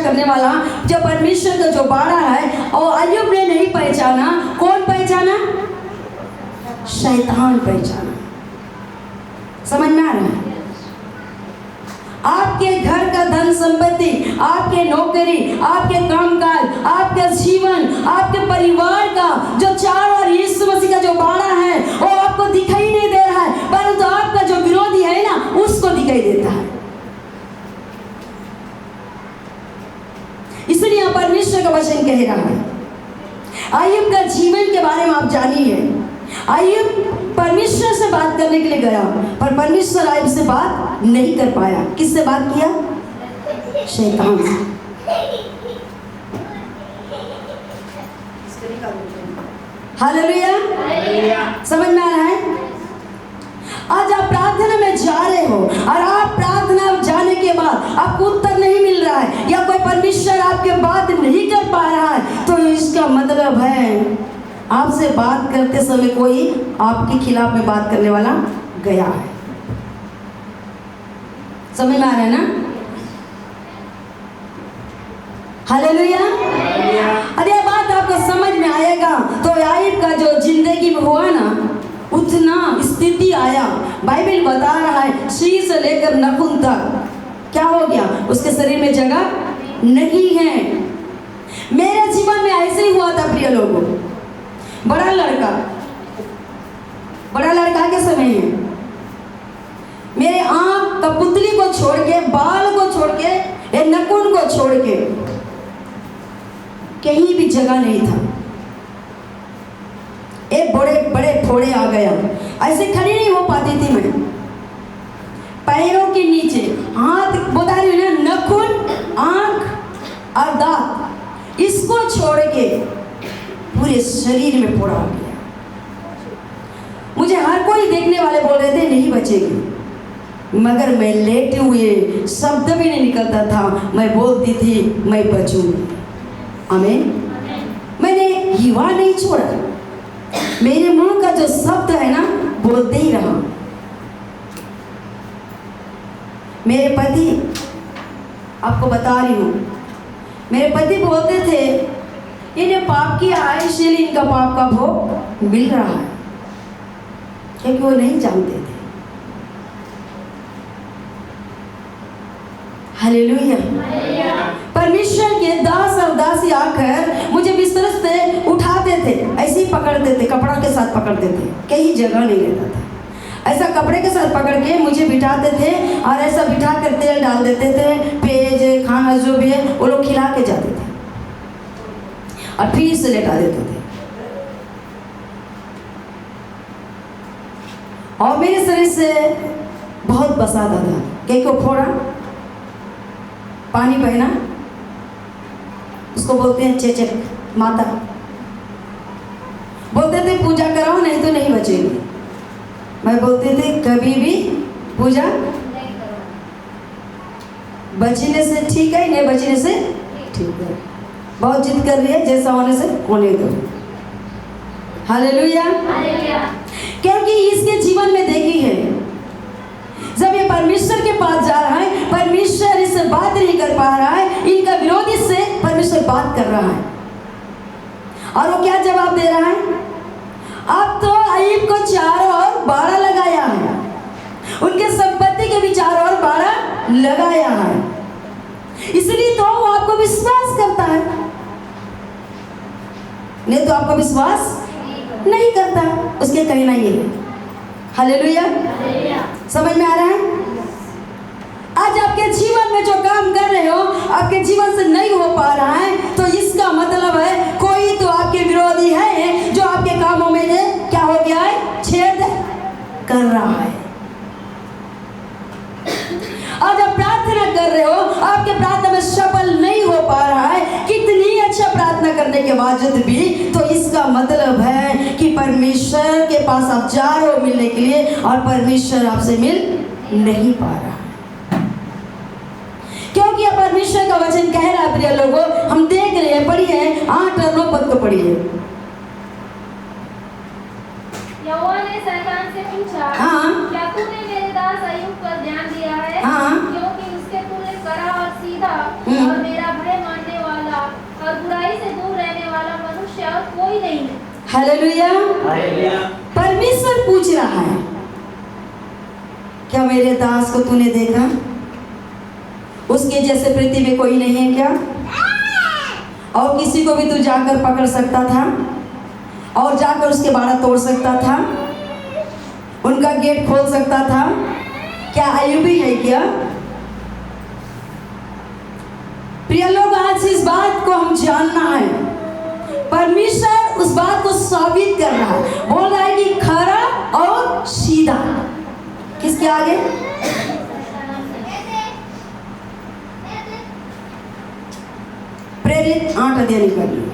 करने वाला, जो परमेश्वर का जो बाड़ा है, और अय्यूब ने नहीं पहचाना। कौन पहचाना? शैतान पहचाना। समझ में आ रहा है? आपके घर का धन संपत्ति, आपके नौकरी, आपके कामकाज, आपके जीवन, आपके परिवार का जो चार और यीशु मसीह का जो बाड़ा है वो आपको दिखाई नहीं दे रहा है, परंतु आपका जो विरोधी है ना उसको दिखाई देता है। इसलिए परमेश्वर का वचन कह रहा है। अय्यूब का जीवन के बारे में आप जानिए। अय्यूब परमेश्वर से बात करने के लिए गया, पर परमेश्वर अय्यूब से बात नहीं कर पाया। किससे बात किया? शैतान से। हालेलुया। समझ में आ रहा है? आज आप प्रार्थना में जा रहे हो और आप प्रार्थना जाने के बाद आपको उत्तर नहीं मिल रहा है या कोई परमेश्वर आपके बात नहीं कर पा रहा है, तो इसका मतलब है आपसे बात करते समय कोई आपके खिलाफ में बात करने वाला गया है। समझ में आ रहा है ना? हालेलुया। अरे ये बात आपको समझ में आएगा तो अय्यूब का जो जिंदगी में हुआ ना उतना स्थिति आया। बाइबल बता रहा है शीर से लेकर नाखून तक क्या हो गया, उसके शरीर में जगह नहीं है। मेरे जीवन में ऐसे ही हुआ था प्रिय लोगों। बड़ा लड़का के समय है, मेरे आंख का पुतली को छोड़ के, बाल को छोड़ के, ये नाखून को छोड़ के कहीं भी जगह नहीं था। एक बड़े बड़े फोड़े आ गया, ऐसे खड़ी नहीं हो पाती थी मैं। पैरों के नीचे हाथ बता रही हूँ ना, नाखून, आंख और दांत, इसको छोड़ के पूरे शरीर में फोड़ा हो गया। मुझे हर कोई देखने वाले बोल रहे थे नहीं बचेगी, मगर मैं लेटे हुए शब्द भी नहीं निकलता था, मैं बोलती थी मैं बचूंगी। आमीन। मैंने युवा नहीं छोड़ा, मेरे मुंह का जो शब्द है ना बोलते ही रहा। मेरे पति, आपको बता रही हूँ, मेरे पति बोलते थे इन्हें पाप किया है इसलिए इनका पाप का भोग मिल रहा है, क्योंकि वो नहीं जानते थे। हालेलुया। परमेश्वर के दास और दासी आकर मुझे बिस्तर से उठाते थे, ऐसे ही पकड़ते थे, कपड़ा के साथ पकड़ते थे, कहीं जगह नहीं रहता था। ऐसा कपड़े के साथ पकड़ के मुझे बिठाते थे और ऐसा बिठा कर तेल डाल देते थे, पेज खाना जो भी है वो लोग खिला के जाते थे और फिर से लेटा देते थे। और मेरे शरीर से बहुत बसाता था, क्योंकि फोड़ा, पानी बहना, उसको बोलते हैं चेचक माता। बोलते थे पूजा कराओ नहीं तो नहीं बचेगी। मैं बोलते थे कभी भी पूजा बचने से ठीक है, नहीं बचने से ठीक है। बहुत जिद कर रही है, जैसा होने से होने दो। हालेलुया। क्योंकि इसके जीवन में देखी है, जब ये परमेश्वर के पास जा रहा है, परमेश्वर इससे बात नहीं कर पा रहा है, इनका विरोधी से परमेश्वर बात कर रहा है। और वो क्या जवाब दे रहा है? अब तो अय्यूब को चारों ओर बाड़ा लगाया है, उनके संपत्ति के भी चारों ओर बाड़ा लगाया है, इसलिए तो वो आपको विश्वास करता है, नहीं तो आपको विश्वास नहीं करता। उसके कहना ये है। हालेलुया। समझ में आ रहा है? आज आपके जीवन में जो काम कर रहे हो आपके जीवन से नहीं हो पा रहा है, तो इसका मतलब है कोई तो आपके विरोधी है जो आपके कामों में क्या हो गया है, छेद कर रहा है। आज आप प्रार्थना कर रहे हो, आपके प्रार्थना में सफल नहीं हो पा रहा है, कितनी अच्छा प्रार्थना करने के बावजूद भी, तो इसका मतलब है कि परमेश्वर के पास आप जा रहे हो मिलने के लिए और परमेश्वर आपसे मिल नहीं पा रहा। क्योंकि परमेश्वर का वचन कह रहा है प्रिय लोगों, हम देख रहे हैं, पढ़िए 8 और 9 पद को पढ़िए। यहोवा ने शैतान से पूछा, क्या तूने मेरे दास अय्यूब पर ध्यान दिया है? क्योंकि उसके तुल्य कड़ा और सीधा और मेरा भय कोई नहीं है। हालेलुया। परमेश्वर पूछ रहा है, क्या मेरे दास को तूने देखा? उसके जैसे पृथ्वी में कोई नहीं है क्या? और किसी को भी तू जाकर पकड़ सकता था और जाकर उसके बाड़ा तोड़ सकता था, उनका गेट खोल सकता था। क्या अय्यूबी है क्या? प्रिय लोग, आज इस बात को हम जानना है। परमेश्वर उस बात को साबित कर रहा है, बोल रहा है कि खरा और सीधा। किसके आगे? प्रेरित 8 अध्याय निकाल लो।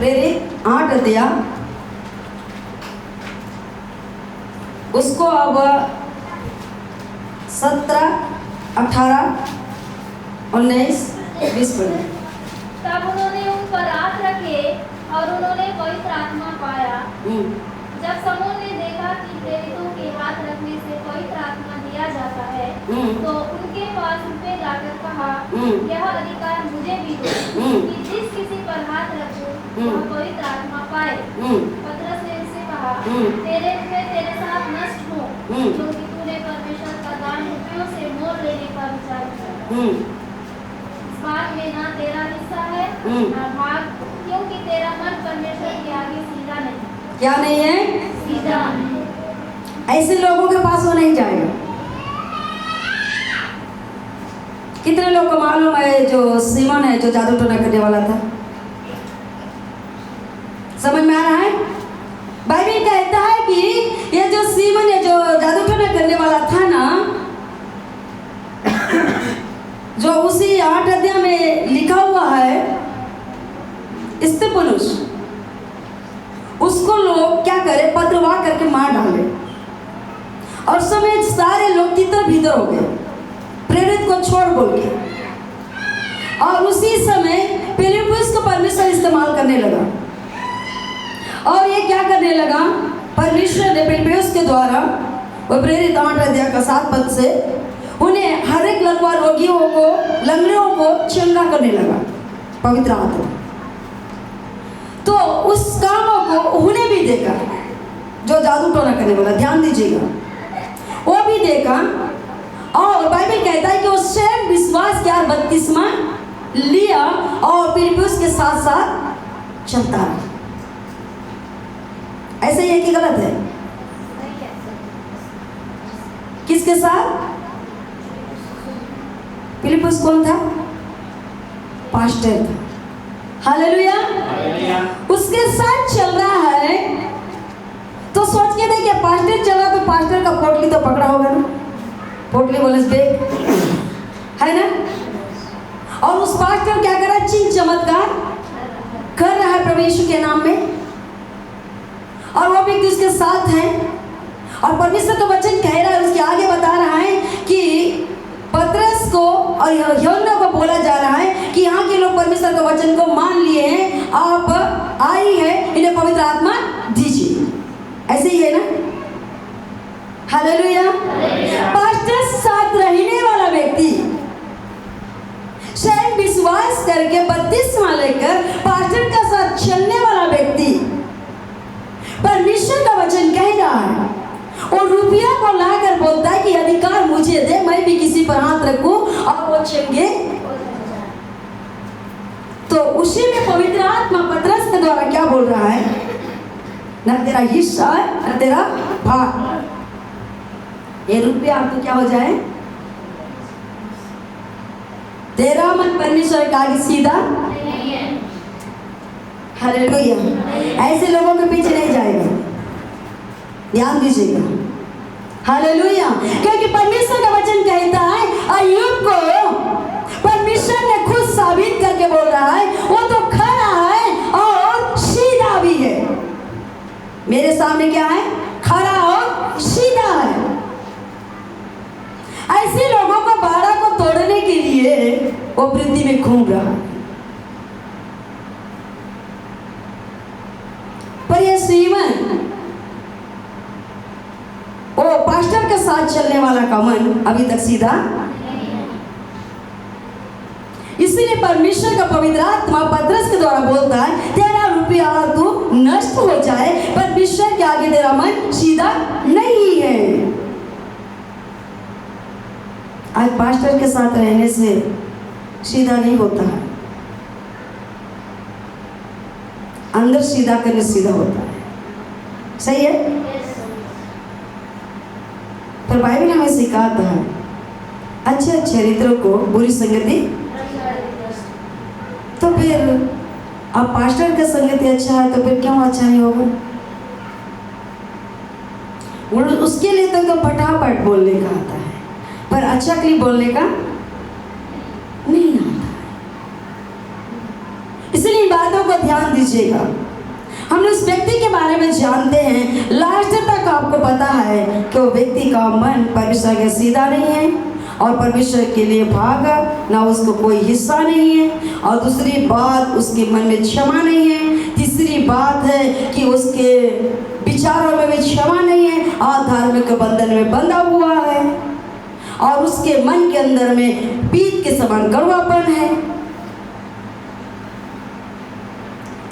प्रेरित 8 अध्याय, उसको अब 17, 18, 19, 20 पढ़े। तब उन्होंने उन पर हाथ रखे और उन्होंने पवित्र आत्मा पाया। जब समूह ने देखा कि प्रेरितों के हाथ रखने से पवित्र आत्मा दिया जाता है, तो उनके पास रुपए लाकर कहा, यह अधिकार मुझे भी दो कि जिस किसी पर हाथ रखूं वह पवित्र आत्मा पाए। पतरस ने उनसे कहा, तेरे रुपए तेरे साथ नष्ट हो, क्योंकि तूने परमेश्वर का दान रुपयों से मोल लेने का विचार किया। इस बात में ना तेरा हिस्सा है ना भाग, क्योंकि तेरा मन परमेश्वर के आगे सीधा नहीं। क्या नहीं है? सीधा। ऐसे लोगों के पास वो नहीं जाएगा। कितने लोग को मालूम है जो सीमन है, जो जादू टोना करने वाला था? समझ में आ रहा है? बाइबल कहता है कि ये जो सीमन है, जो जादू टोना करने वाला था ना, जो उसी 8 अध्याय में लिखा हुआ है, स्तिफनुस, उसको लोग क्या करे, पथरवाह करके मार डाले और समय सारे लोग तितर भीतर हो गए, प्रेरित को छोड़ बोल के। और उसी समय फिलिप्पुस को परमेश्वर इस्तेमाल करने लगा। और ये क्या करने लगा? परमेश्वर ने फिलिप्पुस के द्वारा, वो प्रेरित 8 अध्याय का 7 पद से, उन्हें हर एक लकवा रोगियों को, लंगड़ों को चंगा करने लगा पवित्र आत्मा। तो उस कामों को उन्हें भी देखा, जो जादू टोना करने वाला, ध्यान दीजिएगा, वो भी देखा। और बाइबल कहता है कि वो स्वयं विश्वास किया, बपतिस्मा लिया और फिलिप्पुस के साथ साथ चलता रहा। ऐसे ही है कि गलत है? किसके साथ? फिलिप्पुस कौन था? पास्टर था। हालेलुया। उसके साथ चल रहा है। तो सोच के देखिए, पास्टर चला तो पास्टर का पोटली तो पकड़ा होगा ना, पोटली बोले बैग है ना। और उस पास्टर क्या कर रहा है? चिन्ह चमत्कार कर रहा है प्रभु यीशु के नाम में, और वो भी उसके साथ है। और परमेश्वर का वचन कह रहा है, उसके आगे बता रहा है कि पतरस को और यूहन्ना को बोला जा रहा है कि यहाँ के लोग परमेश्वर के वचन को मान लिए हैं, आप आई है, इन्हें पवित्र आत्मा दीजिए। ऐसे ही है ना? हालेलुया। पास्टर साथ रहने वाला व्यक्ति, स्वयं विश्वास करके बपतिस्मा लेकर पास्टर का साथ चलने वाला व्यक्ति, परमेश्वर का वचन कह रहा है, और रुपया को लाकर बोलता है कि अधिकार मुझे दे, मैं भी किसी पर हाथ रखूं और वो चंगे। तो उसी में पवित्र आत्मा पतरस के द्वारा क्या बोल रहा है? न तेरा हिस्सा है न तेरा भाग, ये रुपया आपको क्या हो जाए? तेरा मन परमेश्वर का आगे सीधा नहीं है। हालेलुया। ऐसे लोगों के पीछे नहीं जाएगा, ध्यान दीजिएगा। हालेलुया। क्योंकि परमेश्वर का वचन कहता है, अय्यूब को परमेश्वर ने खुद साबित करके बोल रहा है, वो तो खरा है और सीधा भी है। मेरे सामने क्या है? खरा और सीधा है। ऐसे लोगों को बाड़ा को तोड़ने के लिए वो पृथ्वी में घूम रहा है। पर ये सीमन वो पास्टर के साथ चलने वाला का मन अभी तक सीधा, इसलिए परमेश्वर का पवित्र आत्मा पतरस के द्वारा बोलता है, तेरा रुपया तू नष्ट हो जाए, परमेश्वर के आगे तेरा मन सीधा नहीं है। आज पास्टर के साथ रहने से सीधा नहीं होता है, अंदर सीधा करने सीधा होता है। सही है? पर बाइबल हमें सिखाता है अच्छे चरित्रों को बुरी संगति, तो फिर अब पास्टर का संगति अच्छा है तो फिर क्यों अच्छा नहीं होगा? उसके लिए तो फटाफट बोलने का आता है, पर अच्छा के लिए बोलने का नहीं आता है। इसलिए इन बातों को ध्यान दीजिएगा। हम उस व्यक्ति के बारे में जानते हैं, लास्ट तक आपको पता है कि वो व्यक्ति का मन परमेश्वर के सीधा नहीं है और परमेश्वर के लिए भागा ना, उसको कोई हिस्सा नहीं है। और दूसरी बात, उसके मन में क्षमा नहीं है। तीसरी बात है कि उसके विचारों में भी क्षमा नहीं है, अधार्मिक बंधन में बंधा हुआ है और उसके मन के अंदर में पीत के समान कड़वापन है।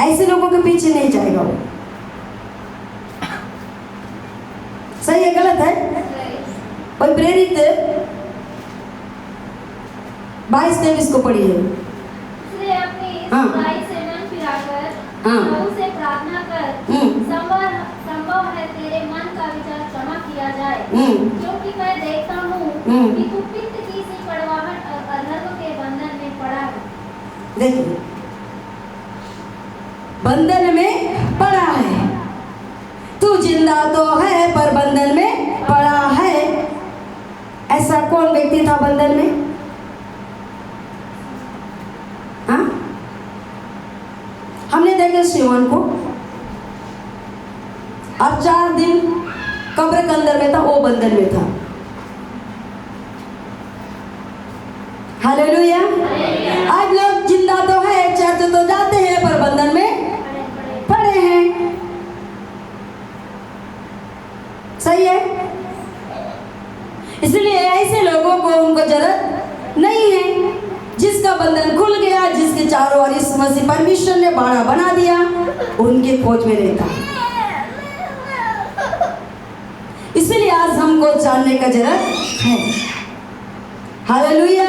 ऐसे लोगों के पीछे नहीं जाएगा वो। सही है गलत है? और प्रेरित 22-23 को पढ़िए। इसलिए अपनी इस हाँ। बुराई से मन फिराकर हाँ। प्रभु से प्रार्थना कर, संभव है तेरे मन का विचार क्षमा किया जाए, क्योंकि मैं देखता हूँ कि तू पित्त की सी कड़वाहट और अधर्म के बंधन में पड़ा है। देखिए, बंधन में पड़ा है। तू जिंदा तो है पर बंधन में पड़ा है। ऐसा कौन व्यक्ति था बंधन में? हाँ, हमने देखा शिवन को, अब 4 दिन कब्र के अंदर में था, वो बंधन में था। हालेलुया। आज लोग जिंदा तो है, चर्च तो जाते हैं, पर बंधन में पड़े हैं। सही है? इसलिए ऐसे लोगों को उनको जरूरत नहीं है। जिसका बंधन खुल गया, जिसके चारों ओर इस मसीह परमेश्वर ने बाड़ा बना दिया, उनके खोज में रहता। इसलिए आज हमको जानने का जरूरत है। हालेलुया।